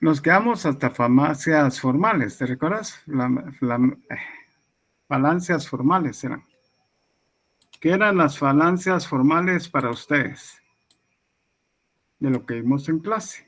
Nos quedamos hasta falancias formales, ¿te recuerdas? Falancias formales eran. ¿Qué eran las falancias formales para ustedes? De lo que vimos en clase.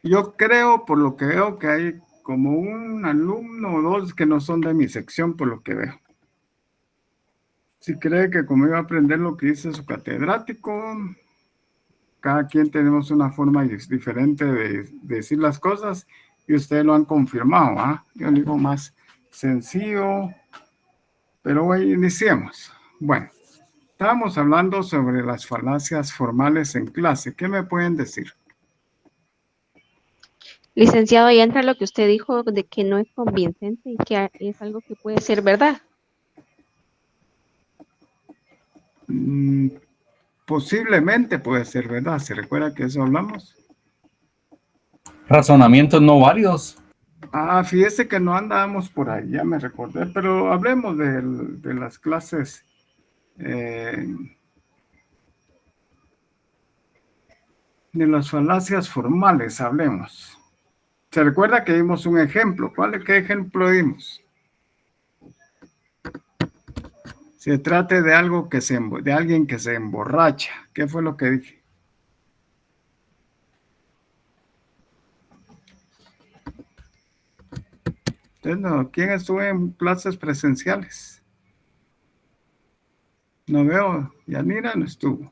Yo creo, por lo que veo, que hay como un alumno o dos que no son de mi sección, por lo que veo. Si cree que como iba a aprender lo que dice su catedrático, cada quien tenemos una forma diferente de decir las cosas y ustedes lo han confirmado, ¿ah? Yo digo más sencillo, pero bueno, iniciemos. Bueno, estábamos hablando sobre las falacias formales en clase. ¿Qué me pueden decir? Licenciado, ahí entra lo que usted dijo de que no es convincente y que es algo que puede ser verdad. Posiblemente puede ser verdad. ¿Se recuerda que eso hablamos? Razonamientos no válidos. Ah, fíjese que no andábamos por ahí, ya me recordé, pero hablemos de las clases. De las falacias formales, hablemos. ¿Se recuerda que dimos un ejemplo? ¿Qué ejemplo dimos? Se trata de algo de alguien que se emborracha. ¿Qué fue lo que dije? Entonces, ¿quién estuvo en clases presenciales? No veo. Yanira no estuvo.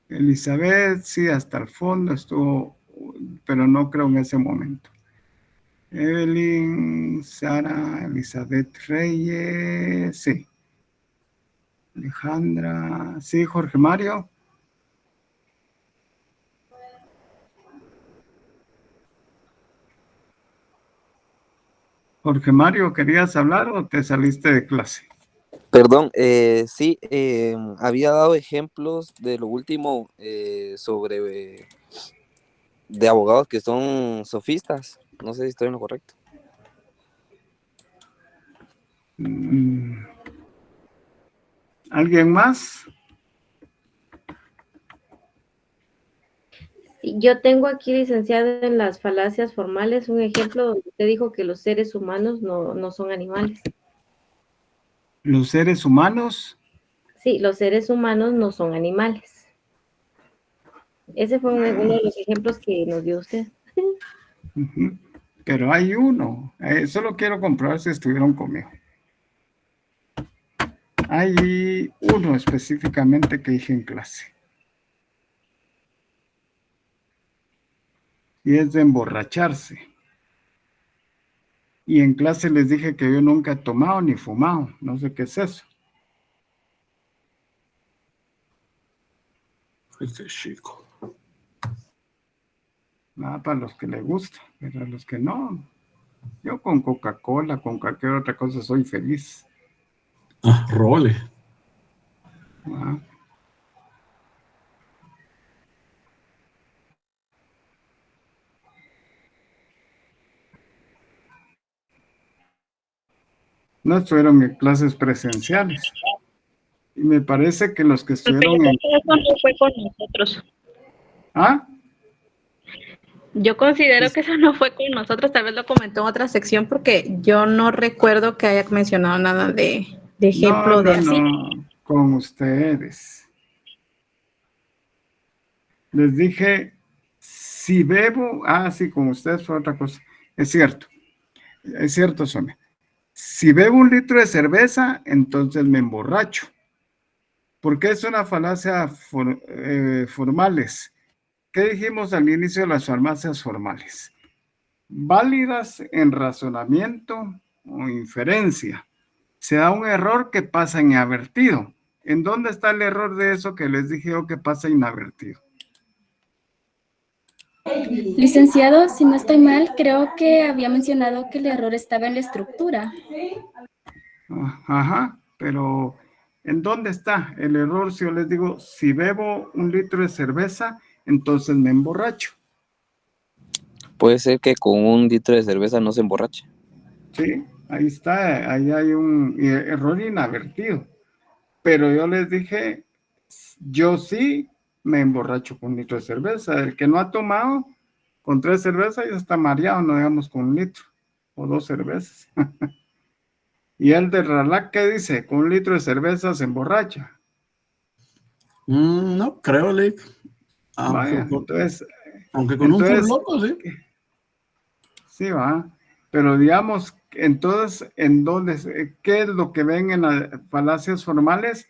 Elizabeth sí, hasta el fondo estuvo, pero no creo en ese momento. Evelyn, Sara, Elizabeth Reyes, sí. Alejandra, sí, Jorge Mario. Jorge Mario, ¿querías hablar o te saliste de clase? Perdón, sí, había dado ejemplos de lo último sobre de abogados que son sofistas. No sé si estoy en lo correcto. ¿Alguien más? Yo tengo aquí, licenciado, en las falacias formales, un ejemplo donde usted dijo que los seres humanos no son animales. ¿Los seres humanos? Sí, los seres humanos no son animales. Ese fue uno de los ejemplos que nos dio usted. Pero hay uno. Solo quiero comprobar si estuvieron conmigo. Hay uno específicamente que dije en clase. Y es de emborracharse. Y en clase les dije que yo nunca he tomado ni fumado. No sé qué es eso. Este chico. Nada para los que les gusta, pero a los que no. Yo con Coca-Cola, con cualquier otra cosa soy feliz. Ah, role. Ah. No estuvieron en clases presenciales. Y me parece que los que estuvieron en... Eso no fue con nosotros. ¿Ah? Yo considero que eso no fue con nosotros, tal vez lo comentó en otra sección porque yo no recuerdo que haya mencionado nada de ejemplo de así. No, con ustedes. Les dije, si bebo, sí, con ustedes fue otra cosa. Es cierto, Sonia. Si bebo 1 litro de cerveza, entonces me emborracho. Porque es una falacia formales. ¿Qué dijimos al inicio de las falacias formales? Válidas en razonamiento o inferencia. Se da un error que pasa inadvertido. ¿En dónde está el error de eso que les dije yo que pasa inadvertido? Licenciado, si no estoy mal, creo que había mencionado que el error estaba en la estructura. Ajá, pero ¿en dónde está el error? Si yo les digo, si bebo 1 litro de cerveza, entonces me emborracho. Puede ser que con 1 litro de cerveza no se emborrache. Sí, ahí está, ahí hay un error inadvertido. Pero yo les dije, yo sí me emborracho con 1 litro de cerveza. El que no ha tomado con 3 cervezas ya está mareado, no digamos con 1 litro o 2 cervezas. Y el de Ralac, ¿qué dice? Con 1 litro de cerveza se emborracha. No creo, Lick. Vaya, Aunque con un full entonces, loco, sí. sí va. Pero digamos, entonces, ¿en dónde? ¿Qué es lo que ven en las falacias formales?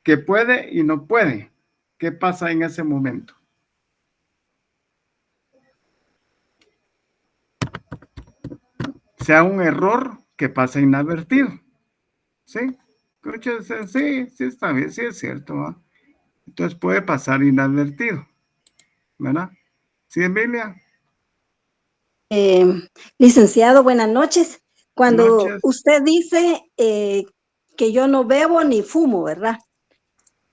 Que puede y no puede. ¿Qué pasa en ese momento? Sea un error que pasa inadvertido. ¿Sí? Sí, sí está bien, sí es cierto, ¿va? Entonces puede pasar inadvertido, ¿verdad? ¿Sí, Emilia? Eh, Licenciado, buenas noches. Cuando Noches. usted dice que yo no bebo ni fumo, ¿verdad?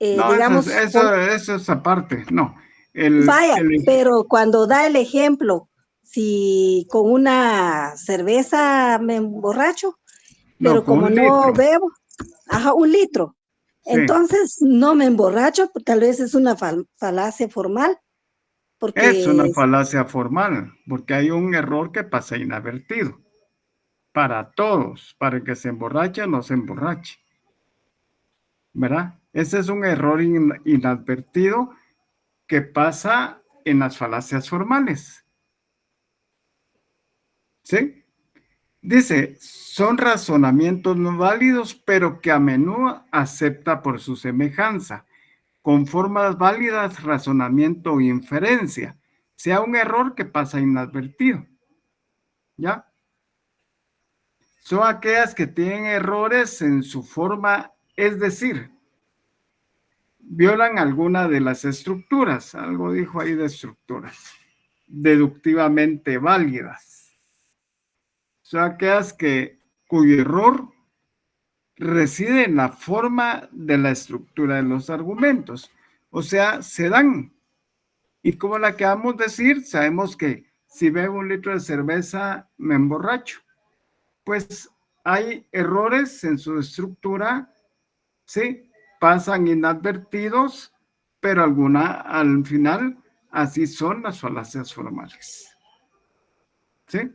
No, Digamos, eso es aparte. No, vaya, pero cuando da el ejemplo, si con una cerveza me emborracho, no, pero con como 1 litro. no bebo, ajá, 1 litro, Sí, entonces no me emborracho, tal vez es una falacia formal, es una porque falacia formal, porque hay un error que pasa inadvertido. Para todos, para el que se emborrache o no se emborrache. ¿Verdad? Ese es un error inadvertido que pasa en las falacias formales. ¿Sí? Dice, son razonamientos no válidos, pero que a menudo acepta por su semejanza, con formas válidas, razonamiento o inferencia, sea un error que pasa inadvertido. ¿Ya? Son aquellas que tienen errores en su forma, es decir, violan alguna de las estructuras, algo dijo ahí de estructuras, deductivamente válidas. Son aquellas cuyo error reside en la forma de la estructura de los argumentos. O sea, se dan. Y como la que vamos a decir, sabemos que si bebo 1 litro de cerveza, me emborracho. Pues hay errores en su estructura, ¿sí? Pasan inadvertidos, pero al final, así son las falacias formales. ¿Sí?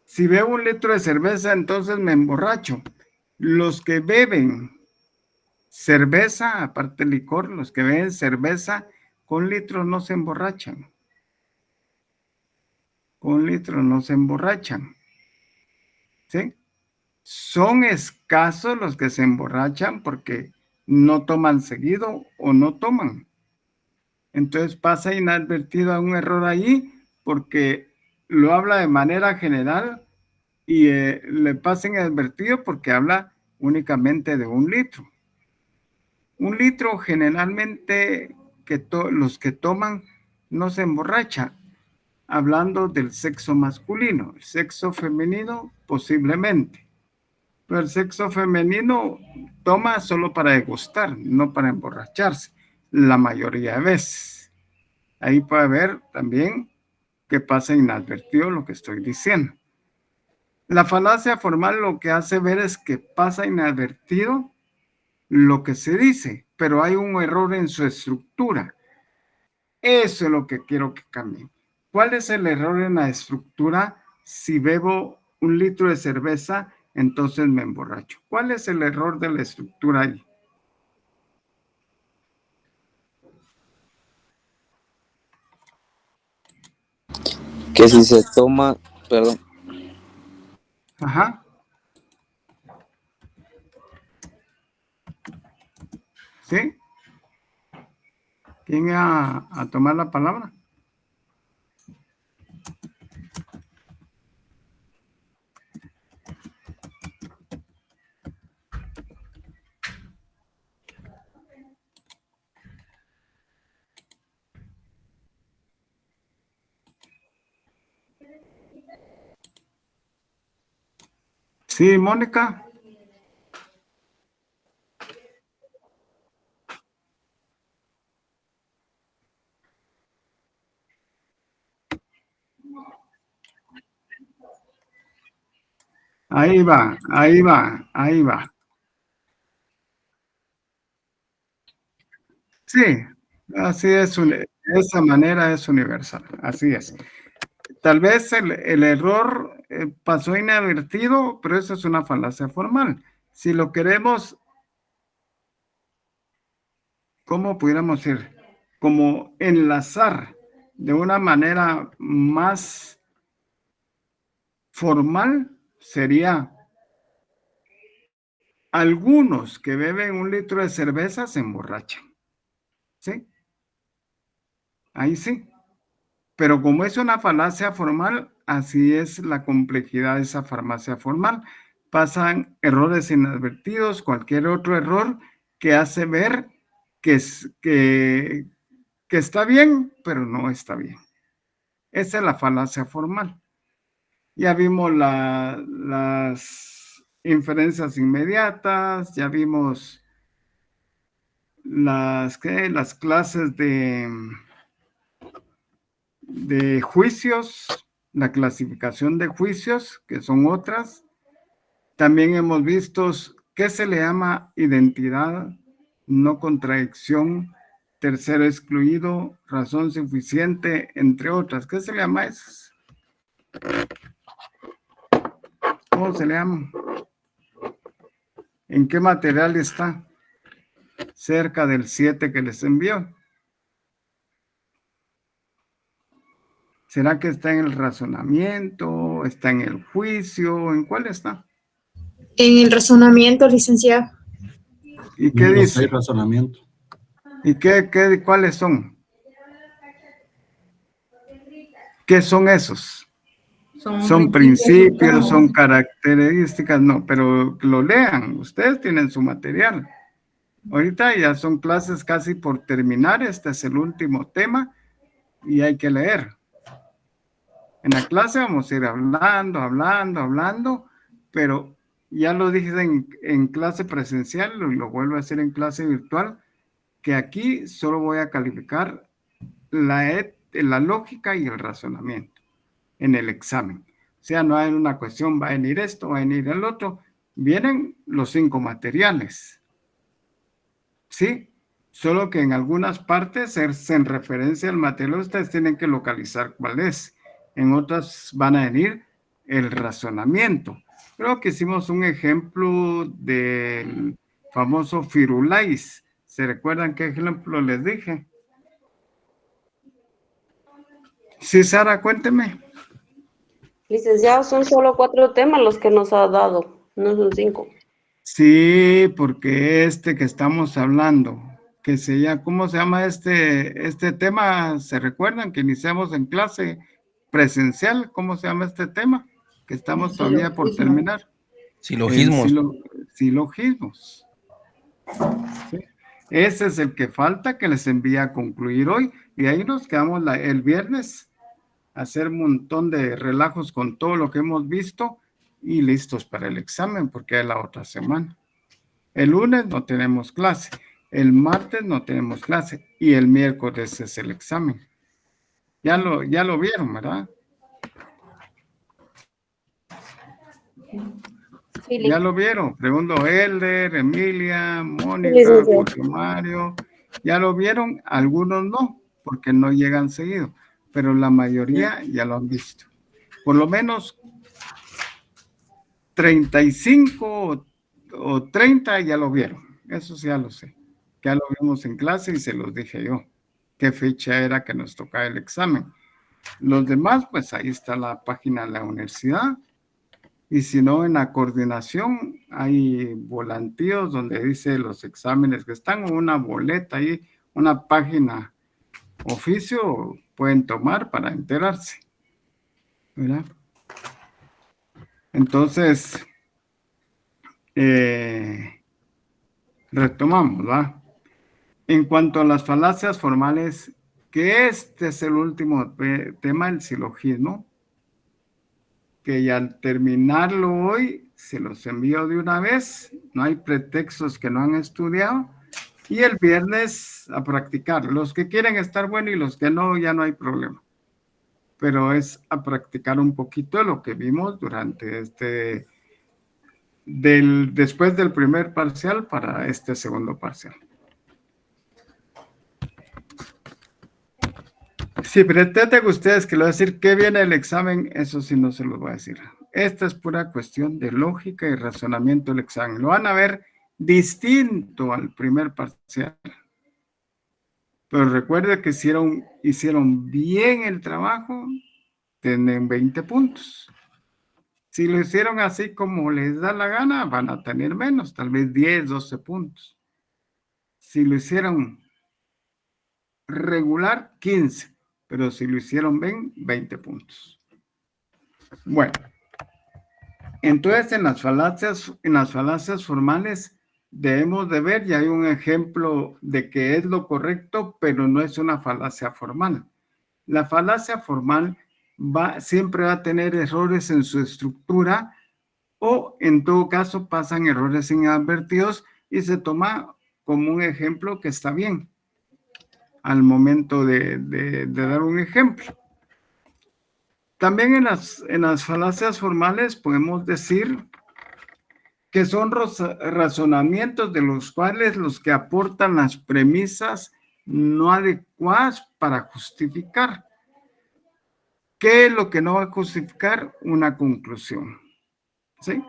Si bebo 1 litro de cerveza, entonces me emborracho. Los que beben cerveza, aparte licor, los que beben cerveza, con litros no se emborrachan. Con litros no se emborrachan. ¿Sí? Son escasos los que se emborrachan porque no toman seguido o no toman. Entonces pasa inadvertido a un error ahí porque lo habla de manera general y le pasa inadvertido porque habla únicamente de 1 litro. 1 litro generalmente los que toman no se emborrachan, hablando del sexo masculino. El sexo femenino posiblemente. Pero el sexo femenino toma solo para degustar, no para emborracharse, la mayoría de veces. Ahí puede ver también que pasa inadvertido lo que estoy diciendo. La falacia formal lo que hace ver es que pasa inadvertido lo que se dice, pero hay un error en su estructura. Eso es lo que quiero que cambie. ¿Cuál es el error en la estructura? Si bebo 1 litro de cerveza, entonces me emborracho. ¿Cuál es el error de la estructura ahí? Que si se toma, perdón, Ajá. ¿Sí? ¿Quién va a tomar la palabra? Sí, Mónica. Ahí va, ahí va, ahí va. Sí, así es, de esa manera es universal, así es. Tal vez el error pasó inadvertido, pero eso es una falacia formal. Si lo queremos, ¿cómo pudiéramos decir? Como enlazar de una manera más formal, sería algunos que beben 1 litro de cerveza se emborrachan. ¿Sí? Ahí sí. Pero como es una falacia formal, así es la complejidad de esa falacia formal. Pasan errores inadvertidos, cualquier otro error que hace ver que está bien, pero no está bien. Esa es la falacia formal. Ya vimos las inferencias inmediatas, ya vimos las clases de juicios, la clasificación de juicios, que son otras. También hemos visto qué se le llama identidad, no contradicción, tercero excluido, razón suficiente, entre otras. ¿Qué se le llama eso? ¿Cómo se le llama? ¿En qué material está? Cerca del 7 que les envió. ¿Será que está en el razonamiento? ¿Está en el juicio? ¿En cuál está? En el razonamiento, licenciado. ¿Y qué Número dice? 6, razonamiento. ¿Y cuáles son? ¿Qué son esos? Son principios, son características, no, pero lo lean, ustedes tienen su material. Ahorita ya son clases casi por terminar, este es el último tema y hay que leer. En la clase vamos a ir hablando, pero ya lo dije en clase presencial, y lo vuelvo a hacer en clase virtual, que aquí solo voy a calificar la lógica y el razonamiento en el examen. O sea, no hay una cuestión, va a venir esto, va a venir el otro. Vienen los 5 materiales. ¿Sí? Solo que en algunas partes es en referencia al material, ustedes tienen que localizar cuál es. En otras van a venir el razonamiento. Creo que hicimos un ejemplo del famoso Firulais. ¿Se recuerdan qué ejemplo les dije? Sí, Sara, cuénteme. Licenciado, son solo 4 temas los que nos ha dado, no son 5. Sí, porque este que estamos hablando, que se llama, ¿cómo se llama este tema? ¿Se recuerdan que iniciamos en clase presencial? ¿Cómo se llama este tema? Que estamos todavía por terminar. Silogismos. Silogismos. ¿Sí? Ese es el que falta, que les envía a concluir hoy, y ahí nos quedamos el viernes a hacer un montón de relajos con todo lo que hemos visto y listos para el examen, porque es la otra semana. El lunes no tenemos clase, el martes no tenemos clase y el miércoles es el examen. Ya lo vieron, ¿verdad? Sí, ya lo vieron. Pregunto, Elder, Emilia, Mónica, Jorge Mario. ¿Ya lo vieron? Algunos no, porque no llegan seguido, pero la mayoría ya lo han visto. Por lo menos 35 o 30 ya lo vieron. Eso sí ya lo sé. Ya lo vimos en clase y se los dije yo. ¿Qué fecha era que nos tocaba el examen? Los demás, pues ahí está la página de la universidad. Y si no, en la coordinación hay volantíos donde dice los exámenes que están, o una boleta ahí, una página oficio, pueden tomar para enterarse. ¿Verdad? Entonces, retomamos, ¿va? En cuanto a las falacias formales, que este es el último tema, el silogismo, que ya al terminarlo hoy se los envío de una vez, no hay pretextos que no han estudiado, y el viernes a practicar. Los que quieren estar buenos y los que no, ya no hay problema. Pero es a practicar un poquito lo que vimos durante después del primer parcial para este segundo parcial. Si pretenden ustedes que le voy a decir qué viene el examen, eso sí no se lo voy a decir. Esta es pura cuestión de lógica y razonamiento del examen. Lo van a ver distinto al primer parcial. Pero recuerde que hicieron bien el trabajo, tienen 20 puntos. Si lo hicieron así como les da la gana, van a tener menos, tal vez 10, 12 puntos. Si lo hicieron regular, 15. Pero si lo hicieron bien, 20 puntos. Bueno, entonces en las falacias formales debemos de ver, y hay un ejemplo de que es lo correcto, pero no es una falacia formal. La falacia formal siempre va a tener errores en su estructura, o en todo caso pasan errores inadvertidos y se toma como un ejemplo que está bien al momento de dar un ejemplo. También en las falacias formales podemos decir que son razonamientos de los cuales los que aportan las premisas no adecuadas para justificar. ¿Qué es lo que no va a justificar? Una conclusión. ¿Sí?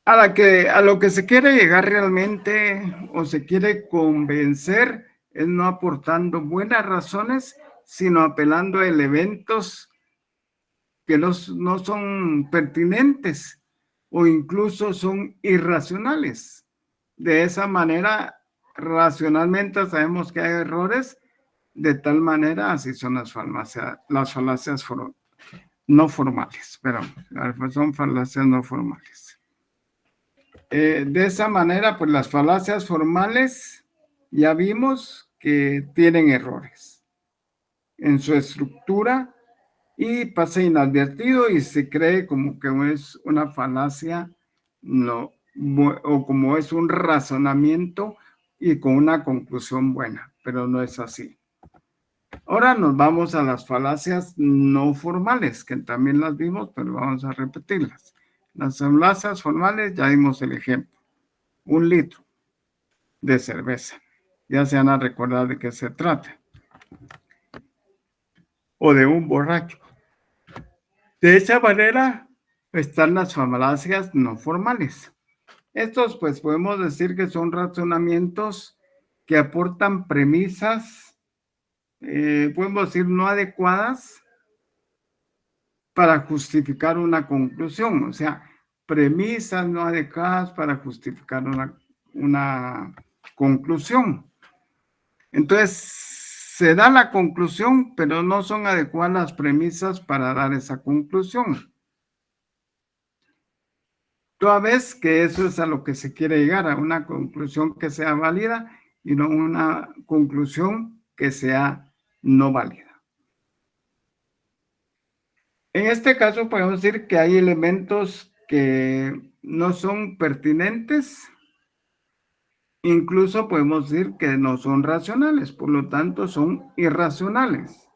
A lo que se quiere llegar realmente o se quiere convencer es no aportando buenas razones, sino apelando a elementos que no son pertinentes o incluso son irracionales. De esa manera, racionalmente sabemos que hay errores, de tal manera así son las falacias no formales, son falacias no formales. De esa manera, pues las falacias formales ya vimos que tienen errores en su estructura y pasa inadvertido y se cree como que es una falacia o como es un razonamiento y con una conclusión buena, pero no es así. Ahora nos vamos a las falacias no formales, que también las vimos, pero vamos a repetirlas. Las falacias formales, ya dimos el ejemplo. 1 litro de cerveza. Ya se van a recordar de qué se trata. O de un borracho. De esa manera están las falacias no formales. Estos, pues, podemos decir que son razonamientos que aportan premisas, podemos decir, no adecuadas para justificar una conclusión. O sea, premisas no adecuadas para justificar una conclusión. Entonces, se da la conclusión, pero no son adecuadas las premisas para dar esa conclusión. Toda vez que eso es a lo que se quiere llegar, a una conclusión que sea válida y no una conclusión que sea no válida. En este caso podemos decir que hay elementos que no son pertinentes, incluso podemos decir que no son racionales, por lo tanto son irracionales.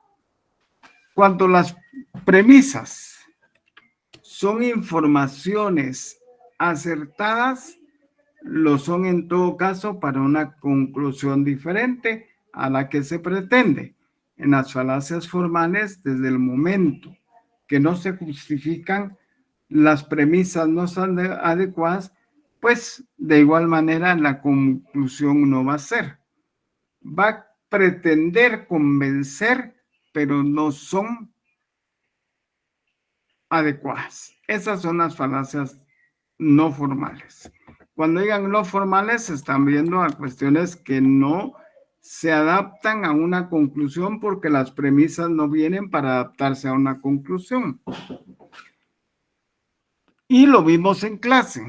Cuando las premisas son informaciones acertadas, lo son en todo caso para una conclusión diferente a la que se pretende. En las falacias formales, desde el momento que no se justifican, las premisas no son adecuadas, pues de igual manera la conclusión no va a ser. Va a pretender convencer, pero no son adecuadas. Esas son las falacias no formales. Cuando digan no formales, se están viendo a cuestiones que no se adaptan a una conclusión porque las premisas no vienen para adaptarse a una conclusión. Y lo vimos en clase.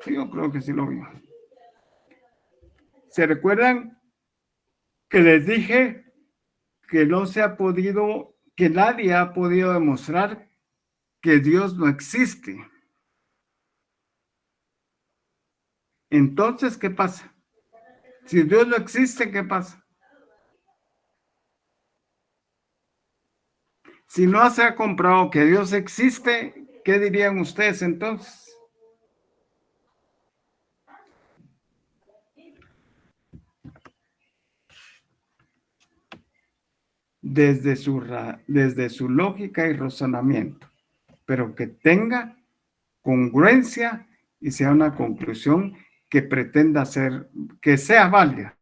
Yo creo que sí lo vimos. ¿Se recuerdan que les dije que no se ha podido que nadie ha podido demostrar que Dios no existe. Entonces, ¿qué pasa? Si Dios no existe, ¿qué pasa? Si no se ha comprobado que Dios existe, ¿qué dirían ustedes entonces? Desde su lógica y razonamiento, pero que tenga congruencia y sea una conclusión que pretenda ser, que sea válida.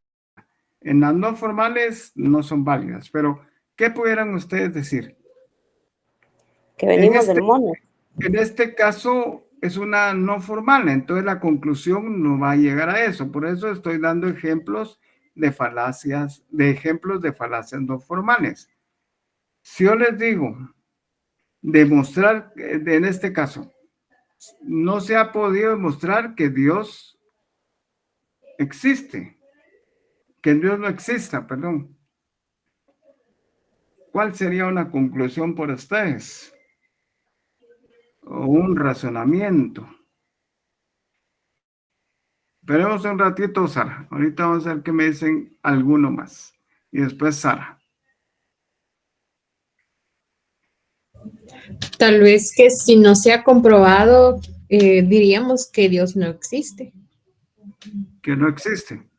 En las no formales no son válidas, pero ¿qué pudieran ustedes decir? Que venimos del mono. En este caso es una no formal, entonces la conclusión no va a llegar a eso. Por eso estoy dando ejemplos de falacias no formales. Si yo les digo, demostrar, en este caso, no se ha podido demostrar que Dios existe, que Dios no exista, perdón. ¿Cuál sería una conclusión por ustedes? O un razonamiento. Esperemos un ratito, Sara. Ahorita vamos a ver qué me dicen alguno más. Y después Sara. Tal vez que si no se ha comprobado, diríamos que Dios no existe. Que no existe.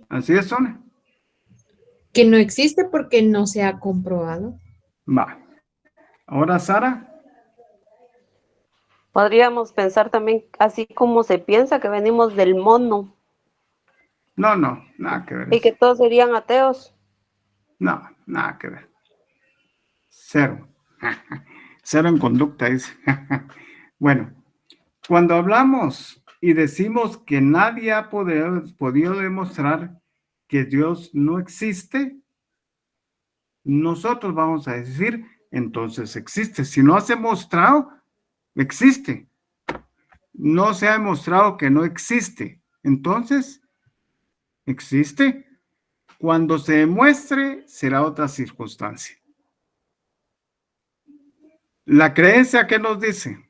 Así es, Sonia. Que no existe porque no se ha comprobado. Va. Ahora, Sara. Podríamos pensar también, así como se piensa, que venimos del mono No, nada que ver. y que todos serían ateos. No, nada que ver. Cero. Cero en conducta, dice. Bueno, cuando hablamos y decimos que nadie ha podido demostrar que Dios no existe, nosotros vamos a decir, entonces existe. Si no se ha demostrado, existe. No se ha demostrado que no existe. Entonces, existe. Cuando se demuestre, será otra circunstancia. La creencia, ¿qué nos dice?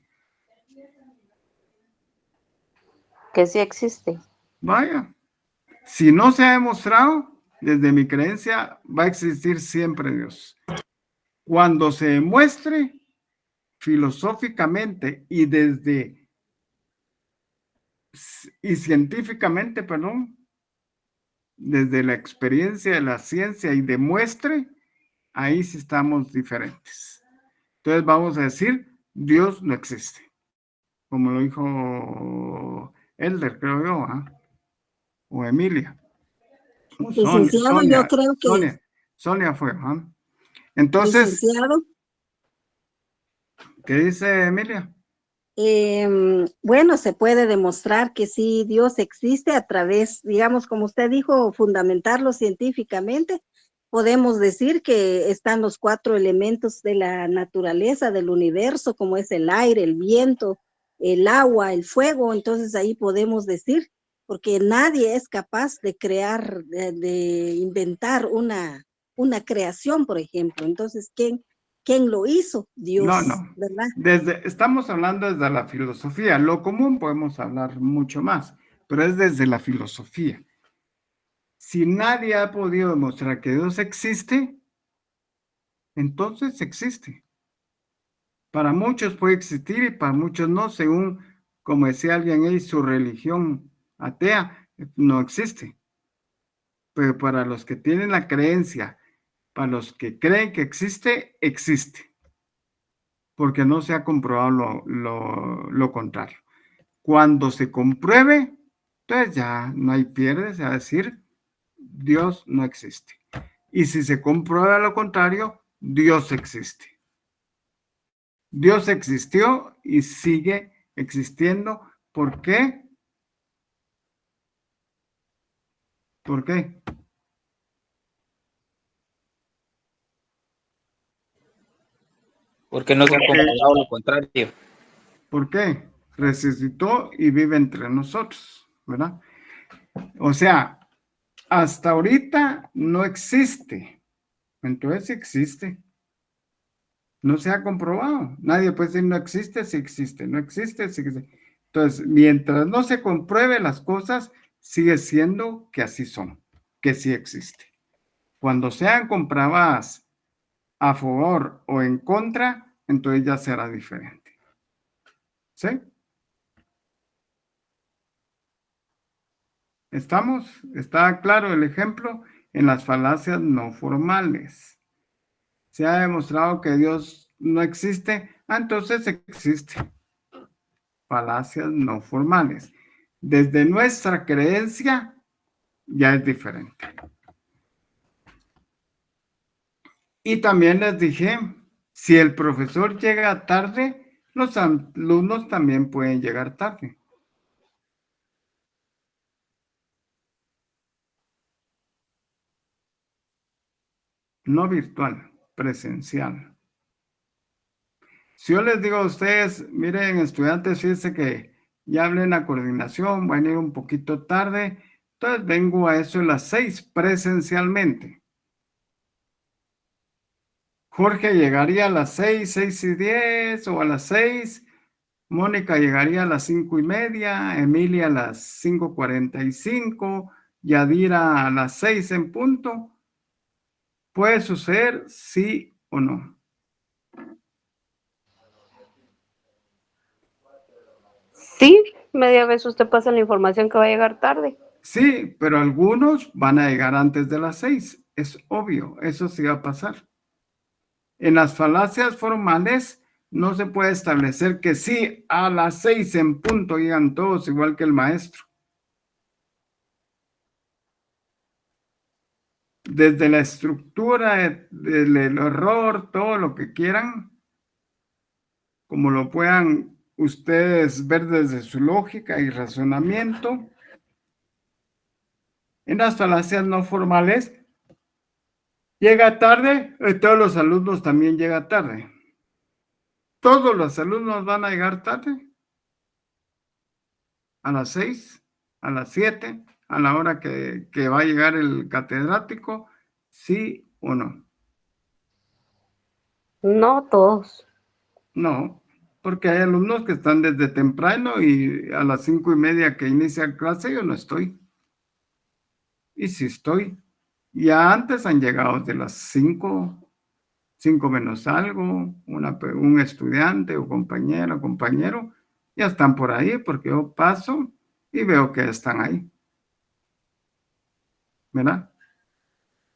Que sí existe. Vaya. Si no se ha demostrado, desde mi creencia, va a existir siempre Dios. Cuando se demuestre filosóficamente y científicamente, perdón, desde la experiencia de la ciencia y demuestre, ahí sí estamos diferentes. Entonces vamos a decir, Dios no existe. Como lo dijo Elder, creo yo, o Emilia. O Licenciado, yo creo que... Sonia fue, Entonces, licenciado, ¿qué dice Emilia? bueno, se puede demostrar que sí, Dios existe a través, digamos, como usted dijo, fundamentarlo científicamente. Podemos decir que están los 4 elementos de la naturaleza, del universo, como es el aire, el viento, el agua, el fuego. Entonces ahí podemos decir, porque nadie es capaz de crear, de inventar una creación, por ejemplo. Entonces, ¿quién lo hizo? Dios, No. ¿verdad? Estamos hablando desde la filosofía. Lo común podemos hablar mucho más, pero es desde la filosofía. Si nadie ha podido demostrar que Dios existe, entonces existe. Para muchos puede existir y para muchos no, según, como decía alguien ahí, su religión atea no existe. Pero para los que tienen la creencia, para los que creen que existe, existe. Porque no se ha comprobado lo contrario. Cuando se compruebe, entonces ya no hay pierde, se va a decir, Dios no existe. Y si se comprueba lo contrario, Dios existe. Dios existió y sigue existiendo. ¿Por qué? ¿Por qué? Porque no se ha comprobado lo contrario. ¿Por qué? Resucitó y vive entre nosotros, ¿verdad? O sea, hasta ahorita no existe, Entonces sí existe. No se ha comprobado. Nadie puede decir no existe, sí existe. No existe, sí existe. Entonces, mientras no se compruebe las cosas, sigue siendo que así son, que sí existe. Cuando sean comprobadas a favor o en contra, entonces ya será diferente. ¿Sí? ¿Estamos? ¿Está claro el ejemplo? En las falacias no formales. Se ha demostrado que Dios no existe, entonces existe. Falacias no formales. Desde nuestra creencia ya es diferente. Y también les dije, si el profesor llega tarde, los alumnos también pueden llegar tarde. No virtual, presencial. Si yo les digo a ustedes, miren, estudiantes, fíjense que ya hablé en la coordinación, van a ir un poquito tarde, entonces vengo a eso a las 6 presencialmente. Jorge llegaría a las 6, 6:10 o a las 6. Mónica llegaría a las 5:30, Emilia a las 5:45, Yadira a las 6 en punto. ¿Puede suceder sí o no? Sí, media vez usted pasa la información que va a llegar tarde. Sí, pero algunos van a llegar antes de las 6. Es obvio, eso sí va a pasar. En las falacias formales no se puede establecer que sí, a las 6 en punto llegan todos igual que el maestro. Desde la estructura del error, todo lo que quieran, como lo puedan ustedes ver desde su lógica y razonamiento. En las falacias no formales, llega tarde, todos los alumnos también llegan tarde. Todos los alumnos van a llegar tarde. A las 6, a las 7, a la hora que va a llegar el catedrático, ¿sí o no? No todos. No, porque hay alumnos que están desde temprano y a las 5:30 que inicia clase yo no estoy. Y si estoy, ya antes han llegado de las 5 menos algo, un estudiante o compañero, ya están por ahí porque yo paso y veo que están ahí. ¿Verdad?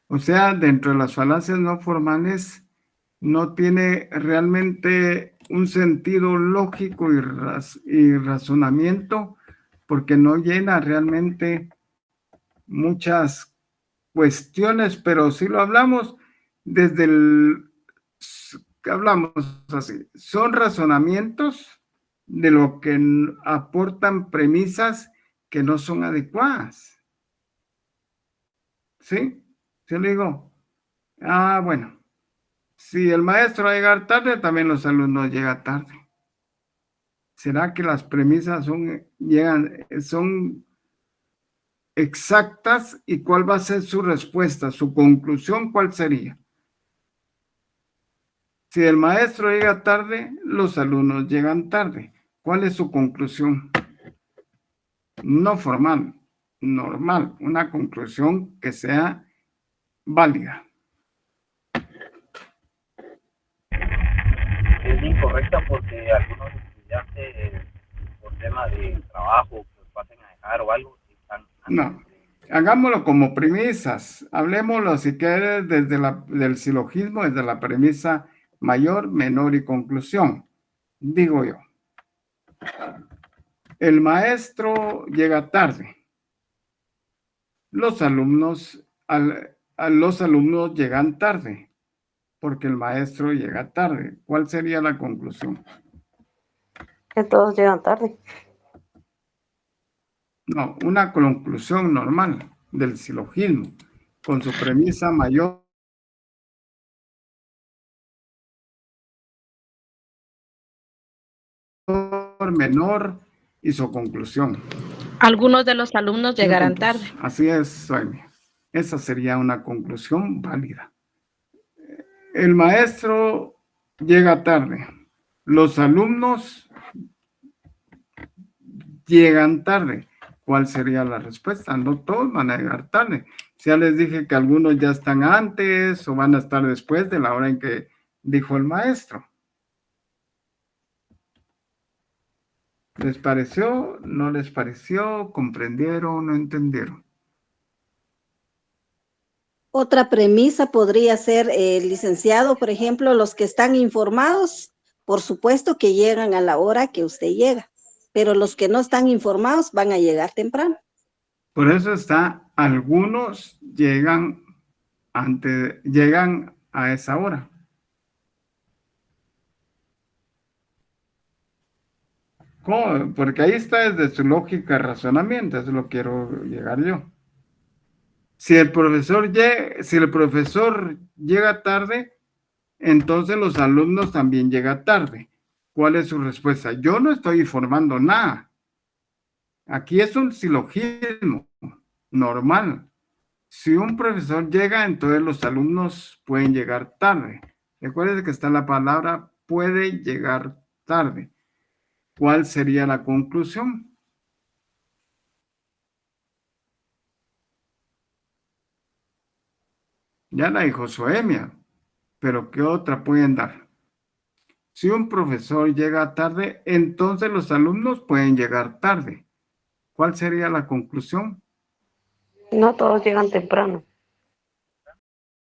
O sea, dentro de las falacias no formales no tiene realmente un sentido lógico y razonamiento porque no llena realmente muchas cuestiones, pero si lo hablamos desde hablamos así, son razonamientos de lo que aportan premisas que no son adecuadas. ¿Sí? Yo le digo, bueno, si el maestro va a llegar tarde, también los alumnos llegan tarde. ¿Será que las premisas son exactas y cuál va a ser su respuesta, su conclusión, cuál sería? Si el maestro llega tarde, los alumnos llegan tarde. ¿Cuál es su conclusión? No formal, normal, una conclusión que sea válida. Es incorrecta porque algunos estudiantes, por tema de trabajo, que pasen a dejar o algo, están... No, hagámoslo como premisas. Hablemoslo, si quieres, desde del silogismo, desde la premisa mayor, menor y conclusión. Digo yo, el maestro llega tarde. Los alumnos llegan tarde porque el maestro llega tarde. ¿Cuál sería la conclusión? Que todos llegan tarde. No, una conclusión normal del silogismo con su premisa mayor, menor y su conclusión. Algunos de los alumnos llegarán tarde. Así es, Sonia. Esa sería una conclusión válida. el maestro llega tarde. Los alumnos llegan tarde. ¿Cuál sería la respuesta? No todos van a llegar tarde. Ya les dije que algunos ya están antes o van a estar después de la hora en que dijo el maestro. ¿Les pareció? ¿No les pareció? ¿Comprendieron? ¿No entendieron? Otra premisa podría ser, licenciado, por ejemplo, los que están informados, por supuesto que llegan a la hora que usted llega, pero los que no están informados van a llegar temprano. Por eso está, algunos llegan a esa hora. ¿Cómo? Porque ahí está desde su lógica de razonamiento, eso lo quiero llegar yo. Si el profesor llega tarde, entonces los alumnos también llegan tarde. ¿Cuál es su respuesta? Yo no estoy informando nada. Aquí es un silogismo normal. Si un profesor llega, entonces los alumnos pueden llegar tarde. Recuerden que está la palabra puede llegar tarde. ¿Cuál sería la conclusión? Ya la dijo Soemia, pero ¿qué otra pueden dar? Si un profesor llega tarde, entonces los alumnos pueden llegar tarde. ¿Cuál sería la conclusión? No todos llegan temprano.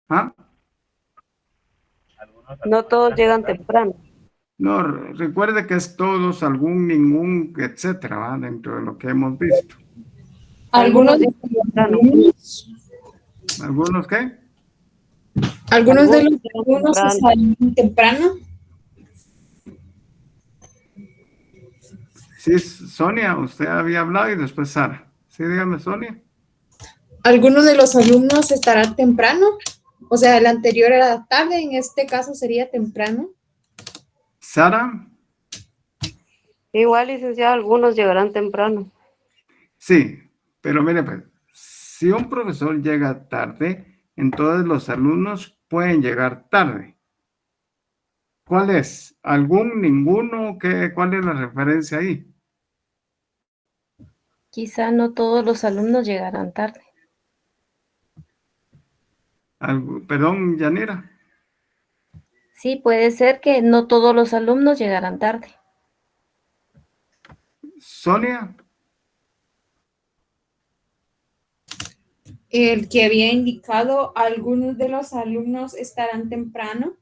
¿Ah? No todos llegan temprano. No, recuerde que es todos, algún, ningún, etcétera, ¿va? Dentro de lo que hemos visto. Algunos llegan temprano. ¿Algunos qué? Algunos de los llegan alumnos temprano. salen temprano. Sí, Sonia, usted había hablado y después Sara. Sí, dígame, Sonia. Algunos de los alumnos estarán temprano. O sea, el anterior era tarde, en este caso sería temprano. Sara. Igual, licenciado, algunos llegarán temprano. Sí, pero mire, pues, si un profesor llega tarde, entonces los alumnos pueden llegar tarde. ¿Cuál es? ¿Algún, ninguno? ¿Cuál es la referencia ahí? Quizá no todos los alumnos llegarán tarde. Perdón, Yanira. Sí, puede ser que no todos los alumnos llegarán tarde. Sonia. El que había indicado, algunos de los alumnos estarán temprano.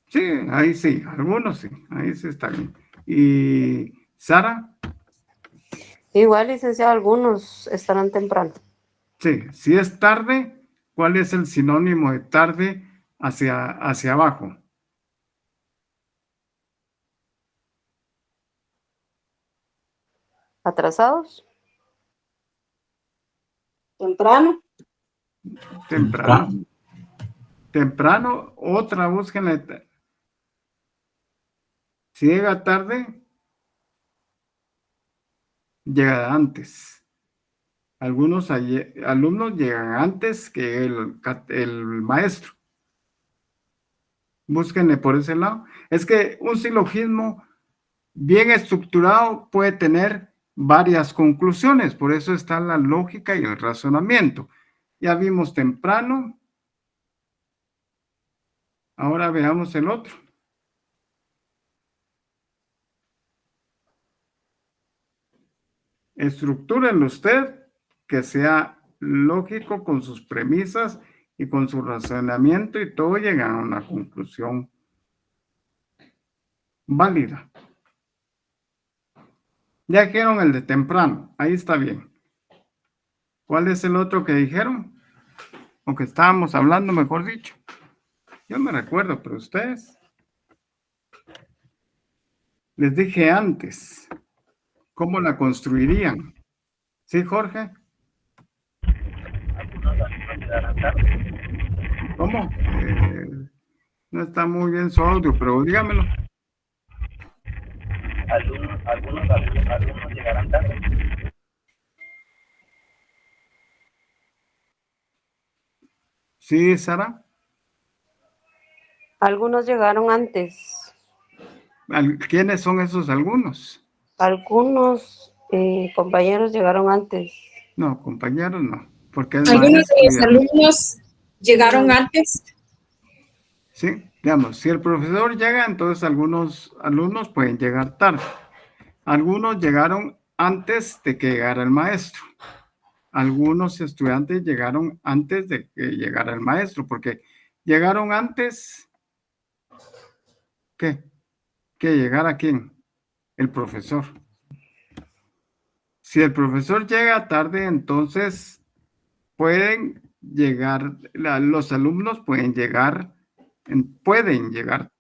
Sí, ahí sí, algunos sí, ahí sí está bien. ¿Y Sara? Igual, licenciado, algunos estarán temprano. Sí, si es tarde, ¿cuál es el sinónimo de tarde hacia abajo? ¿Atrasados? Temprano. Temprano. Temprano, otra búsquenla. Si llega tarde, llega antes. Algunos alumnos llegan antes que el maestro. Búsquenle por ese lado. Es que un silogismo bien estructurado puede tener varias conclusiones, por eso está la lógica y el razonamiento. Ya vimos temprano. Ahora veamos el otro. Estructúrenlo usted, que sea lógico con sus premisas y con su razonamiento y todo llega a una conclusión válida. Ya dijeron el de temprano, ahí está bien. ¿Cuál es el otro que dijeron? O que estábamos hablando, mejor dicho. Yo me recuerdo, pero ustedes. Les dije antes, ¿cómo la construirían? ¿Sí, Jorge? ¿Cómo? No está muy bien su audio, pero dígamelo. Algunos alumnos llegarán tarde. ¿Sí, Sara? Algunos llegaron antes. ¿Quiénes son esos algunos? Algunos compañeros llegaron antes. No, compañeros no, porque es Algunos de maestro los ya. alumnos llegaron antes. Sí, digamos, si el profesor llega, entonces algunos alumnos pueden llegar tarde. Algunos llegaron antes de que llegara el maestro. Algunos estudiantes llegaron antes de que llegara el maestro, porque llegaron antes, ¿qué? ¿Que llegara quién? El profesor. Si el profesor llega tarde, entonces pueden llegar, los alumnos pueden llegar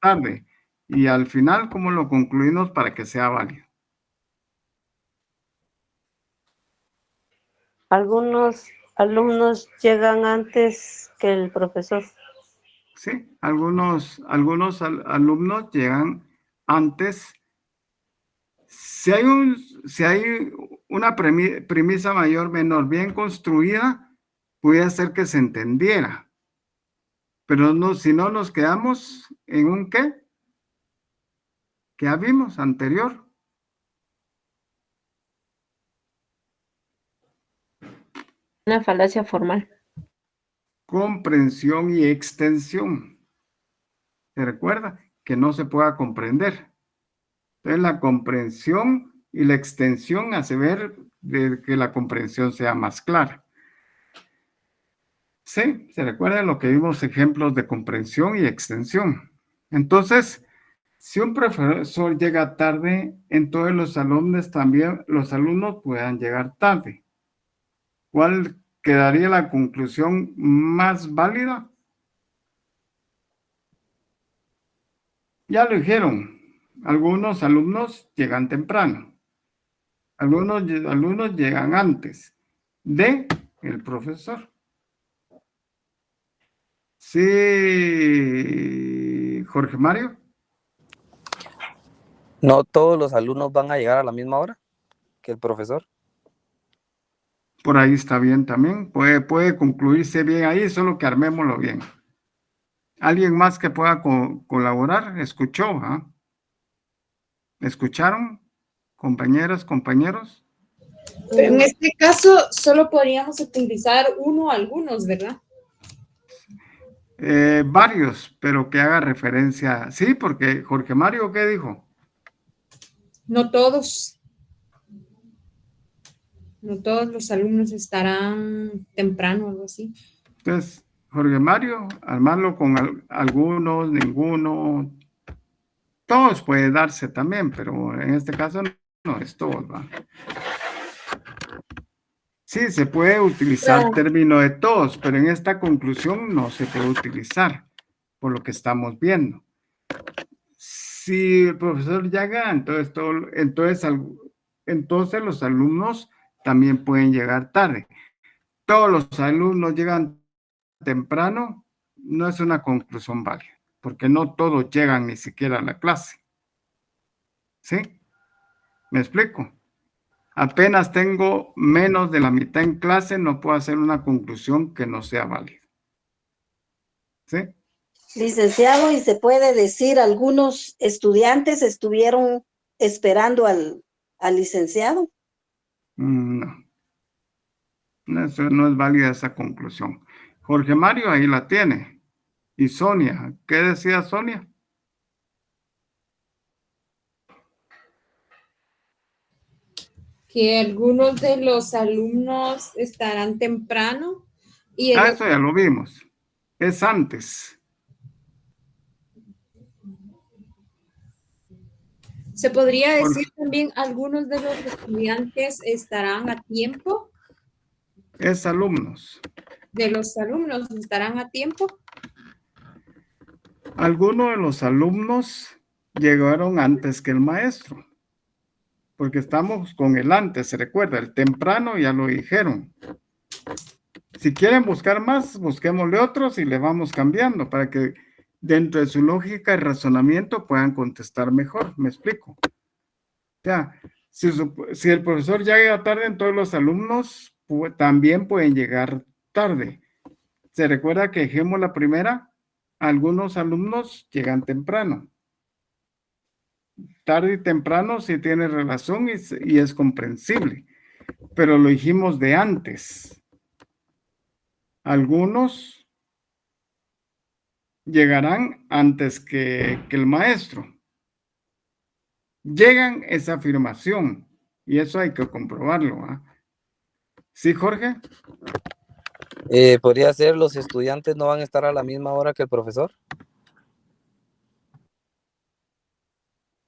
tarde. Y al final, ¿cómo lo concluimos para que sea válido? Algunos alumnos llegan antes que el profesor. Sí, algunos alumnos llegan antes. Si hay una premisa mayor menor bien construida, puede hacer que se entendiera. Pero no, si no nos quedamos en un qué, que ya vimos anterior. Una falacia formal. Comprensión y extensión. ¿Se recuerda? Que no se pueda comprender. Entonces la comprensión y la extensión hace ver de que la comprensión sea más clara. Sí, se recuerda lo que vimos ejemplos de comprensión y extensión. Entonces, si un profesor llega tarde, entonces los alumnos puedan llegar tarde. ¿Cuál quedaría la conclusión más válida? Ya lo dijeron, algunos alumnos llegan temprano, algunos alumnos llegan antes de el profesor. Sí, Jorge Mario. ¿No todos los alumnos van a llegar a la misma hora que el profesor? Por ahí está bien también, puede concluirse bien ahí, solo que armémoslo bien. ¿Alguien más que pueda colaborar? ¿Escuchó? ¿Ah? ¿Escucharon? Compañeras, compañeros. Pero en este caso solo podríamos utilizar uno o algunos, ¿verdad? Varios, pero que haga referencia. Sí, porque Jorge Mario, ¿qué dijo? No todos. No todos los alumnos estarán temprano o algo así. Entonces, Jorge Mario, armarlo con algunos, ninguno. Todos puede darse también, pero en este caso no es todos, ¿va? Sí, se puede utilizar el término de todos, pero en esta conclusión no se puede utilizar, por lo que estamos viendo. Si el profesor llega, entonces los alumnos también pueden llegar tarde. Todos los alumnos llegan temprano, no es una conclusión válida, porque no todos llegan ni siquiera a la clase. ¿Sí? ¿Me explico? Apenas tengo menos de la mitad en clase, no puedo hacer una conclusión que no sea válida. ¿Sí? Licenciado, ¿y se puede decir algunos estudiantes estuvieron esperando al licenciado? No. Eso no es válida esa conclusión. Jorge Mario ahí la tiene. Y Sonia, ¿qué decía Sonia? Que algunos de los alumnos estarán temprano y Eso ya lo vimos. Es antes. se podría decir también algunos de los estudiantes estarán a tiempo. Es alumnos. De los alumnos estarán a tiempo. Algunos de los alumnos llegaron antes que el maestro. Porque estamos con el antes, se recuerda, el temprano ya lo dijeron. Si quieren buscar más, busquémosle otros y le vamos cambiando para que dentro de su lógica y razonamiento puedan contestar mejor. ¿Me explico? O sea, si el profesor llega tarde, entonces los alumnos también pueden llegar tarde. ¿Se recuerda que dijimos la primera? algunos alumnos llegan temprano. Tarde y temprano sí tiene relación y es comprensible, pero lo dijimos de antes. Algunos llegarán antes que el maestro. Llegan esa afirmación y eso hay que comprobarlo. ¿Ah? ¿Sí, Jorge? ¿Podría ser los estudiantes no van a estar a la misma hora que el profesor?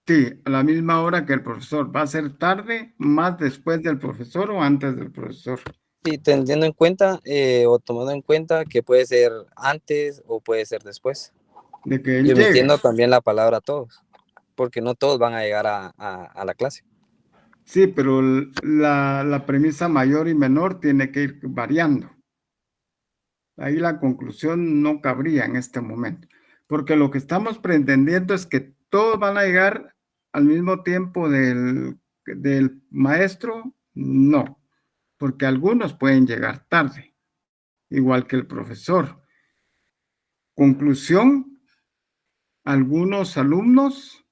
Sí, a la misma hora que el profesor. ¿Va a ser tarde, más después del profesor o antes del profesor? Sí, teniendo en cuenta o tomando en cuenta que puede ser antes o puede ser después. De que él y omitiendo llegue. también la palabra todos, porque no todos van a llegar a la clase. Sí, pero la premisa mayor y menor tiene que ir variando. Ahí la conclusión no cabría en este momento, porque lo que estamos pretendiendo es que todos van a llegar al mismo tiempo del maestro, no, porque algunos pueden llegar tarde, igual que el profesor. Conclusión, algunos alumnos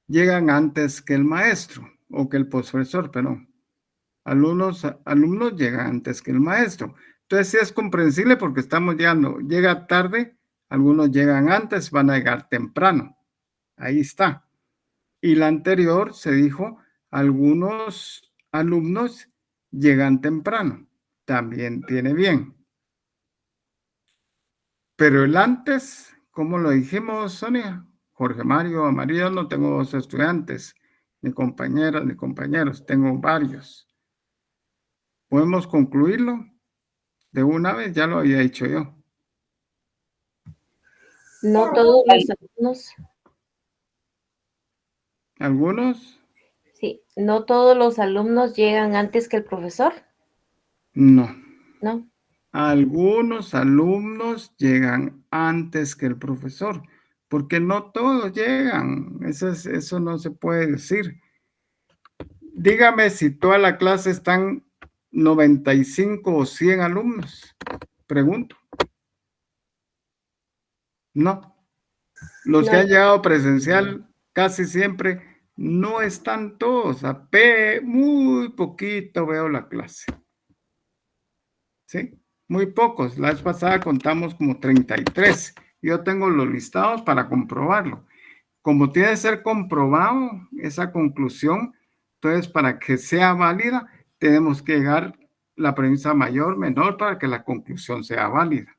llegan antes que el maestro, o que el profesor, perdón. Alumnos llegan antes que el maestro. Entonces sí es comprensible porque estamos llegando, llega tarde, algunos llegan antes, van a llegar temprano. Ahí está. Y la anterior se dijo, algunos alumnos llegan temprano. También tiene bien. Pero el antes, ¿cómo lo dijimos, Sonia? Jorge Mario Amarillo, no tengo 2 estudiantes, ni compañeras, ni compañeros, tengo varios. ¿Podemos concluirlo? De una vez, ya lo había dicho yo. No todos los alumnos, ¿Algunos? sí, no todos los alumnos llegan antes que el profesor, No. ¿no? Algunos alumnos llegan antes que el profesor, porque no todos llegan. Eso no se puede decir. Dígame si toda la clase están 95 o 100 alumnos. Pregunto. No. Los que No. han llegado presencial casi siempre no están todos. Muy poquito veo la clase. ¿Sí? Muy pocos. La vez pasada contamos como 33. Yo tengo los listados para comprobarlo. Como tiene que ser comprobado esa conclusión, entonces para que sea válida, tenemos que llegar la premisa mayor, menor, para que la conclusión sea válida.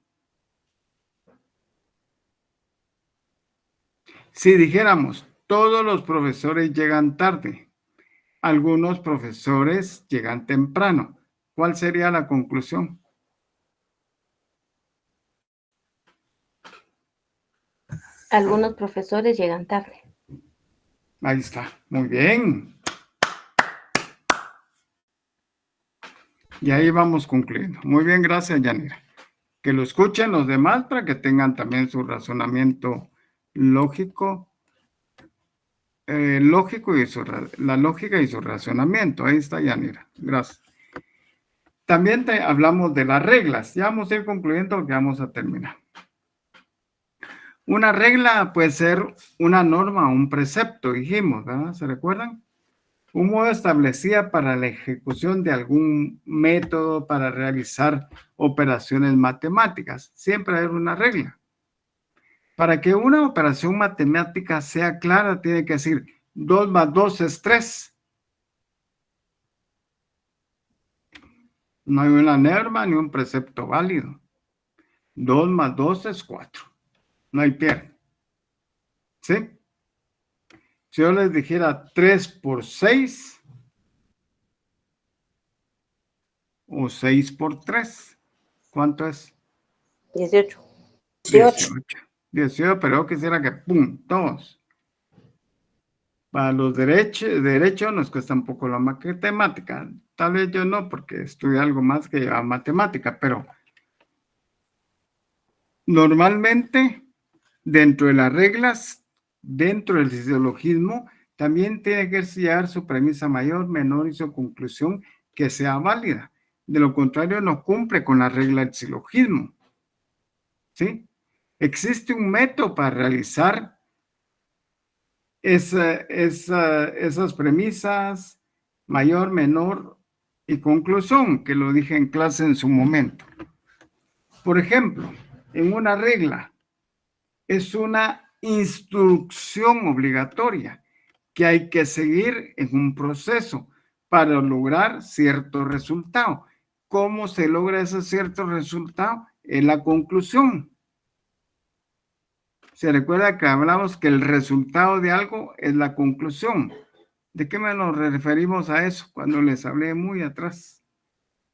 Si dijéramos, todos los profesores llegan tarde, algunos profesores llegan temprano, ¿cuál sería la conclusión? Algunos profesores llegan tarde. Ahí está, muy bien. Y ahí vamos concluyendo. Muy bien, gracias, Yanira. Que lo escuchen los demás para que tengan también su razonamiento lógico, y la lógica y su razonamiento. Ahí está, Yanira. Gracias. También hablamos de las reglas. Ya vamos a ir concluyendo porque vamos a terminar. Una regla puede ser una norma o un precepto, dijimos, ¿verdad? ¿Se recuerdan? Un modo establecido para la ejecución de algún método para realizar operaciones matemáticas. Siempre hay una regla. Para que una operación matemática sea clara, tiene que decir 2 más 2 es 3. No hay una norma ni un precepto válido. 2 más 2 es 4. No hay pierde. ¿Sí? Si yo les dijera 3 por 6 o 6 por 3, ¿cuánto es? 18. 18, pero yo quisiera que, ¡pum!, todos. Para los derechos nos cuesta un poco la matemática. Tal vez yo no, porque estudié algo más que lleva matemática, pero normalmente, dentro de las reglas, dentro del silogismo, también tiene que llevar su premisa mayor, menor y su conclusión que sea válida. De lo contrario, no cumple con la regla del silogismo. ¿Sí? Existe un método para realizar esas premisas, mayor, menor y conclusión, que lo dije en clase en su momento. Por ejemplo, en una regla, es una instrucción obligatoria que hay que seguir en un proceso para lograr cierto resultado. ¿Cómo se logra ese cierto resultado? En la conclusión. Se recuerda que hablamos que el resultado de algo es la conclusión. ¿De qué nos referimos a eso? Cuando les hablé muy atrás.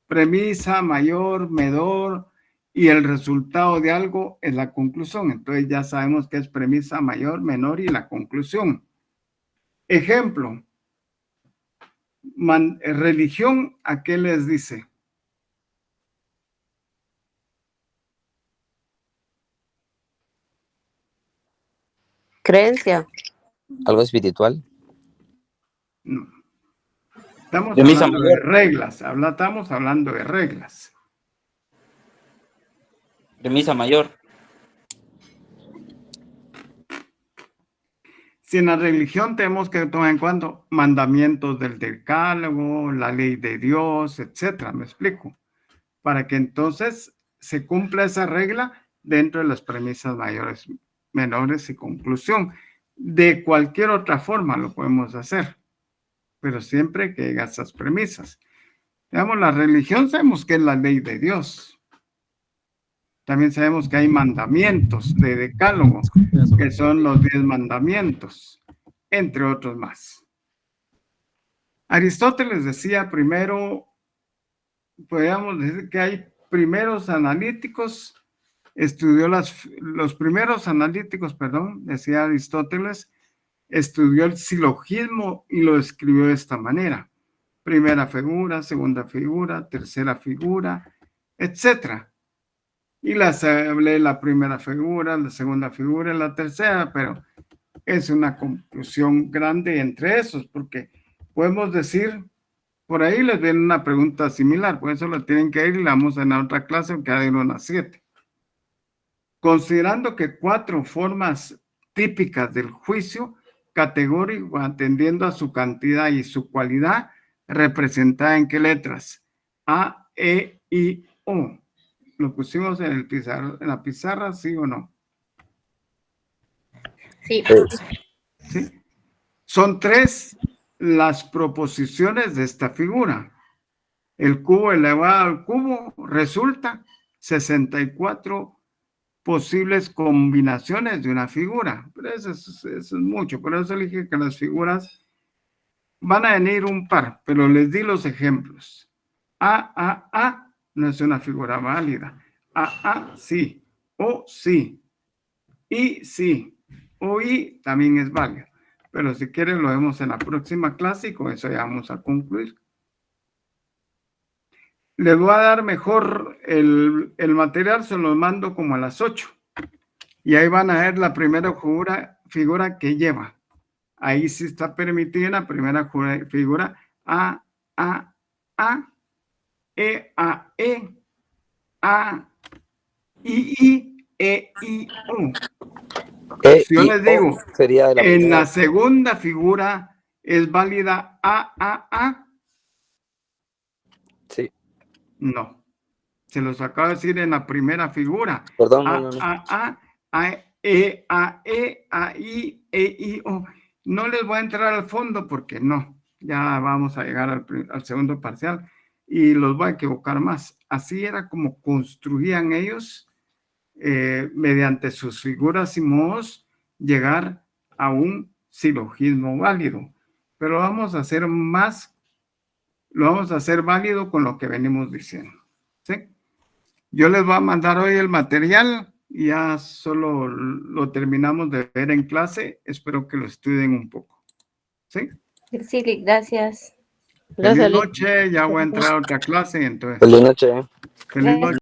Premisa, mayor, menor, y el resultado de algo es la conclusión. Entonces ya sabemos que es premisa, mayor, menor y la conclusión. Ejemplo. Religión, ¿a qué les dice? Creencia. ¿Algo espiritual? No. Estamos Premisa hablando de mayor. reglas. Estamos hablando de reglas. Premisa mayor. Si en la religión tenemos que tomar en cuenta mandamientos del decálogo, la ley de Dios, etcétera, ¿me explico? Para que entonces se cumpla esa regla dentro de las premisas mayores, menores y conclusión. De cualquier otra forma lo podemos hacer, pero siempre que llega a esas premisas. Digamos, la religión sabemos que es la ley de Dios. También sabemos que hay mandamientos de decálogo, que son los 10 mandamientos, entre otros más. Aristóteles decía primero, podríamos decir que hay primeros analíticos, estudió los primeros analíticos, decía Aristóteles, estudió el silogismo y lo escribió de esta manera. Primera figura, segunda figura, tercera figura, etcétera. Y hablé la primera figura, la segunda figura y la tercera, pero es una conclusión grande entre esos, porque podemos decir, por ahí les viene una pregunta similar, por eso lo tienen que ir y la vamos en la otra clase, que hay unas 7. Considerando que 4 formas típicas del juicio categórico, atendiendo a su cantidad y su cualidad, representada en qué letras? A, E, I, O. ¿Lo pusimos en la pizarra, sí o no? Sí. ¿Sí? Son 3 las proposiciones de esta figura. El cubo elevado al cubo resulta 64 posibles combinaciones de una figura. Pero eso es mucho. Por eso dije que las figuras van a venir un par, pero les di los ejemplos. A no es una figura válida. A, sí. O, sí. Y, sí. O, y también es válido. Pero si quieren lo vemos en la próxima clase y con eso ya vamos a concluir. Les voy a dar mejor el material, se los mando como a las 8. Y ahí van a ver la primera figura que lleva. Ahí sí está permitida la primera figura. A, E, A, E, A, I, E, I, O. Si yo les digo, sería en la segunda figura es válida A. Sí. No. Se los acabo de decir en la primera figura. Perdón, no. E, A, I, E, I, O. No les voy a entrar al fondo porque no. Ya vamos a llegar al segundo parcial y los voy a equivocar más. Así era como construían ellos mediante sus figuras y modos llegar a un silogismo válido. Pero lo vamos a hacer válido con lo que venimos diciendo. ¿Sí? Yo les voy a mandar hoy el material y ya solo lo terminamos de ver en clase. Espero que lo estudien un poco. ¿Sí? Sí, gracias. Feliz noche, ya voy a entrar a otra clase. Entonces, Feliz noche. feliz noche.